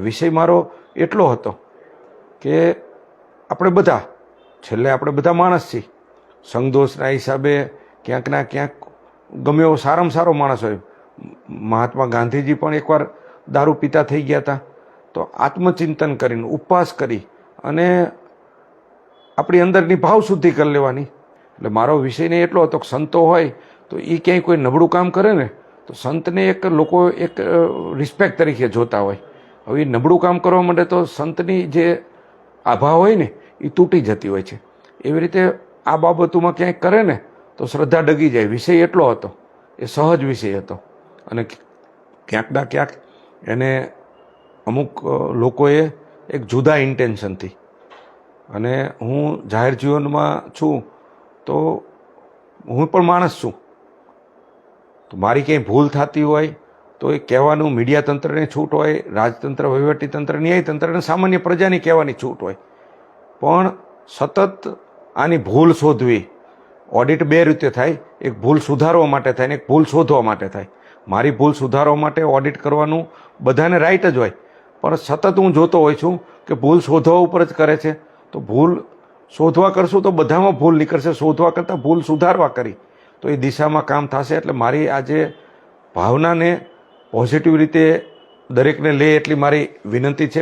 વિષય મારો એટલો હતો કે આપણે બધા છેલ્લે આપણે બધા માણસ છીએ. સંગદોષના હિસાબે ક્યાંક ના ક્યાંક ગમે એવો સારામાં સારો માણસ હોય. મહાત્મા ગાંધીજી પણ એકવાર દારૂ પીતા થઈ ગયા હતા. તો આત્મચિંતન કરીને ઉપવાસ કરી અને આપણી અંદરની ભાવ શુદ્ધિ કરી લેવાની. એટલે મારો વિષય એટલો હતો કે સંતો હોય તો એ ક્યાંય કોઈ નબળું કામ કરે ને તો સંતને લોકો એક રિસ્પેક્ટ તરીકે જોતા હોય. હવે એ નબળું કામ કરવા માટે તો સંતની જે આભા હોય ને એ તૂટી જતી હોય છે. એવી રીતે આ બાબતોમાં ક્યાંય કરે ને તો શ્રદ્ધા ડગી જાય. વિષય એટલો હતો, એ સહજ વિષય હતો. અને ક્યાંક ના ક્યાંક એને અમુક લોકોએ એક જુદા ઇન્ટેન્શનથી, અને હું જાહેર જીવનમાં છું તો હું પણ માણસ છું, તો મારી ક્યાંય ભૂલ થતી હોય તો એ કહેવાનું મીડિયા તંત્રને છૂટ હોય, રાજતંત્ર, વહીવટીતંત્ર, ન્યાયતંત્ર અને સામાન્ય પ્રજાની કહેવાની છૂટ હોય. પણ સતત આની ભૂલ શોધવી, ઓડિટ બે રીતે થાય, એક ભૂલ સુધારવા માટે થાય ને એક ભૂલ શોધવા માટે થાય. મારી ભૂલ સુધારવા માટે ઓડિટ કરવાનું બધાને રાઈટ જ હોય, પણ સતત હું જોતો હોઉં છું કે ભૂલ શોધવા ઉપર જ કરે છે. તો ભૂલ શોધવા કરશું તો બધામાં ભૂલ નીકળશે, શોધવા કરતાં ભૂલ સુધારવા કરી તો એ દિશામાં કામ થશે. એટલે મારી આજે ભાવનાને પોઝિટિવ રીતે દરેકને લે એટલી મારી વિનંતી છે.